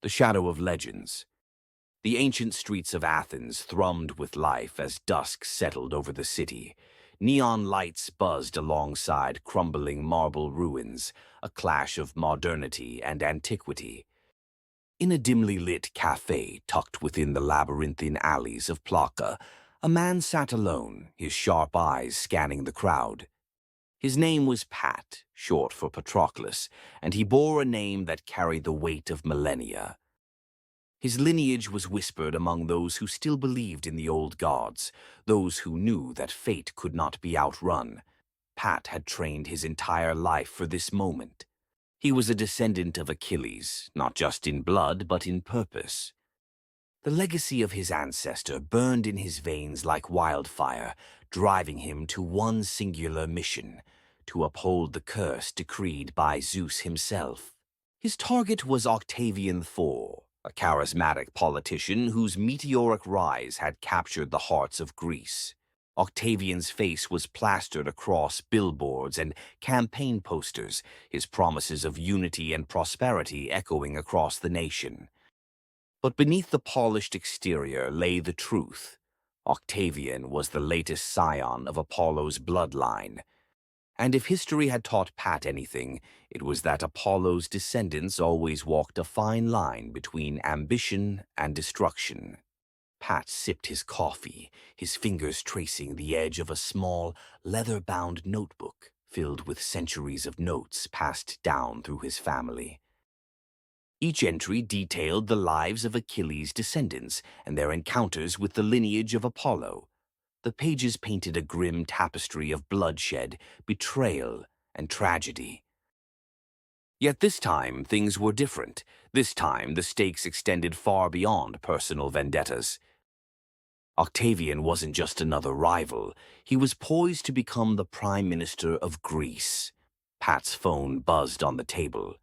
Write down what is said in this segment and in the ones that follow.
The shadow of legends. The ancient streets of Athens thrummed with life as dusk settled over the city. Neon lights buzzed alongside crumbling marble ruins, a clash of modernity and antiquity. In a dimly lit cafe tucked within the labyrinthine alleys of Plaka, a man sat alone, his sharp eyes scanning the crowd. His name was Pat, short for Patroclus, and he bore a name that carried the weight of millennia. His lineage was whispered among those who still believed in the old gods, those who knew that fate could not be outrun. Pat had trained his entire life for this moment. He was a descendant of Achilles, not just in blood, but in purpose. The legacy of his ancestor burned in his veins like wildfire, driving him to one singular mission: to uphold the curse decreed by Zeus himself. His target was Octavian IV, a charismatic politician whose meteoric rise had captured the hearts of Greece. Octavian's face was plastered across billboards and campaign posters, his promises of unity and prosperity echoing across the nation. But beneath the polished exterior lay the truth. Octavian was the latest scion of Apollo's bloodline. And if history had taught Pat anything, it was that Apollo's descendants always walked a fine line between ambition and destruction. Pat sipped his coffee, his fingers tracing the edge of a small, leather-bound notebook filled with centuries of notes passed down through his family. Each entry detailed the lives of Achilles' descendants and their encounters with the lineage of Apollo. The pages painted a grim tapestry of bloodshed, betrayal, and tragedy. Yet this time, things were different. This time, the stakes extended far beyond personal vendettas. Octavian wasn't just another rival. He was poised to become the Prime Minister of Greece. Pat's phone buzzed on the table.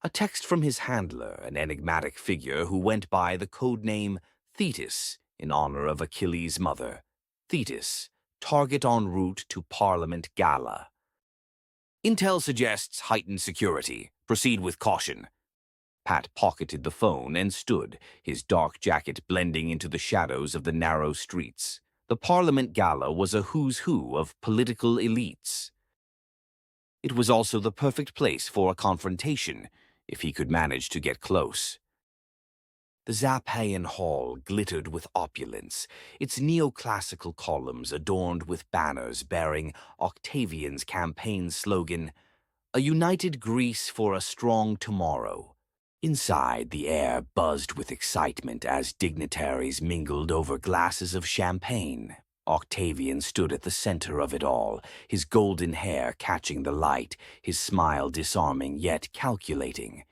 A text from his handler, an enigmatic figure who went by the codename Thetis in honor of Achilles' mother. Thetis, target en route to Parliament Gala. Intel suggests heightened security. Proceed with caution. Pat pocketed the phone and stood, his dark jacket blending into the shadows of the narrow streets. The Parliament Gala was a who's who of political elites. It was also the perfect place for a confrontation, if he could manage to get close. The Zappeian Hall glittered with opulence, its neoclassical columns adorned with banners bearing Octavian's campaign slogan, "A united Greece for a strong tomorrow." Inside, the air buzzed with excitement as dignitaries mingled over glasses of champagne. Octavian stood at the center of it all, his golden hair catching the light, his smile disarming yet calculating.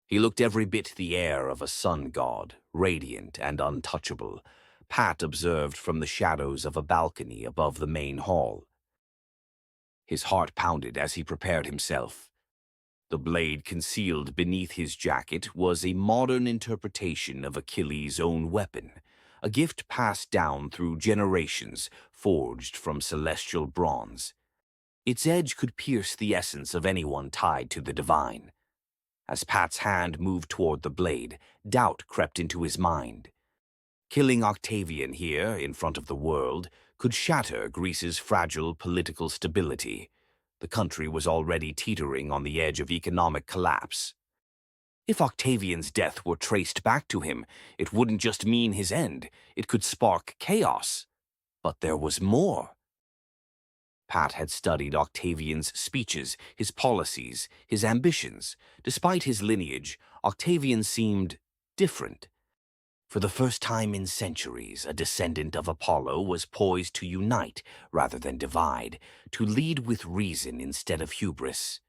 He looked every bit the heir of a sun god, radiant and untouchable. Pat observed from the shadows of a balcony above the main hall. His heart pounded as he prepared himself. The blade concealed beneath his jacket was a modern interpretation of Achilles' own weapon, a gift passed down through generations, forged from celestial bronze. Its edge could pierce the essence of anyone tied to the divine. As Pat's hand moved toward the blade, doubt crept into his mind. Killing Octavian here, in front of the world, could shatter Greece's fragile political stability. The country was already teetering on the edge of economic collapse. If Octavian's death were traced back to him, it wouldn't just mean his end. It could spark chaos. But there was more. Pat had studied Octavian's speeches, his policies, his ambitions. Despite his lineage, Octavian seemed different. For the first time in centuries, a descendant of Apollo was poised to unite rather than divide, to lead with reason instead of hubris.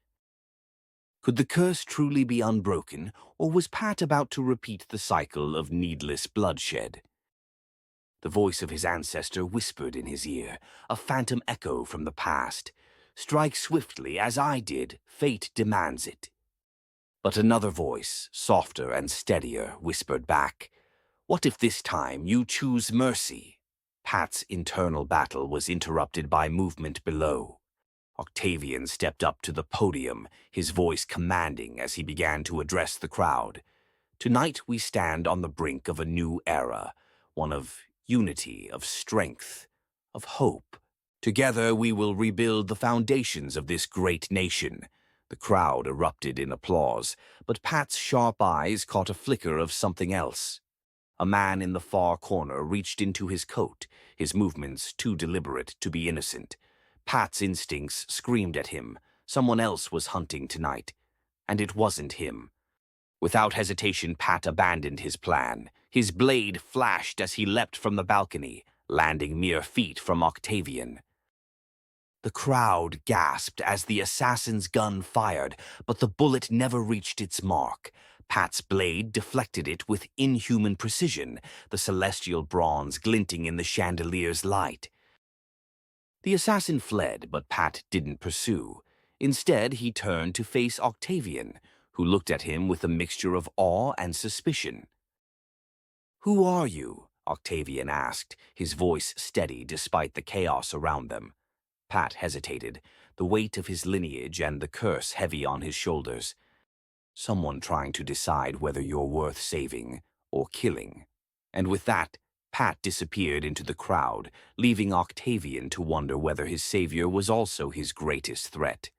Could the curse truly be unbroken, or was Pat about to repeat the cycle of needless bloodshed? The voice of his ancestor whispered in his ear, a phantom echo from the past. "Strike swiftly, as I did. Fate demands it." But another voice, softer and steadier, whispered back, "What if this time you choose mercy?" Pat's internal battle was interrupted by movement below. Octavian stepped up to the podium, his voice commanding as he began to address the crowd. Tonight we stand on the brink of a new era, one of unity, of strength, of hope. Together we will rebuild the foundations of this great nation. The crowd erupted in applause, but Pat's sharp eyes caught a flicker of something else. A man in the far corner reached into his coat, his movements too deliberate to be innocent. Pat's instincts screamed at him. Someone else was hunting tonight, and it wasn't him. Without hesitation, Pat abandoned his plan. His blade flashed as he leapt from the balcony, landing mere feet from Octavian. The crowd gasped as the assassin's gun fired, but the bullet never reached its mark. Pat's blade deflected it with inhuman precision, the celestial bronze glinting in the chandelier's light. The assassin fled, but Pat didn't pursue. Instead, he turned to face Octavian, who looked at him with a mixture of awe and suspicion. "Who are you?" Octavian asked, his voice steady despite the chaos around them. Pat hesitated, the weight of his lineage and the curse heavy on his shoulders. "Someone trying to decide whether you're worth saving or killing." And with that, Pat disappeared into the crowd, leaving Octavian to wonder whether his savior was also his greatest threat.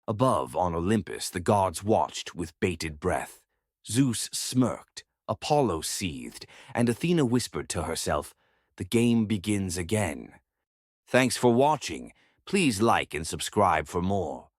Above, on Olympus, the gods watched with bated breath. Zeus smirked, Apollo seethed, and Athena whispered to herself, "The game begins again." Thanks for watching. Please like and subscribe for more.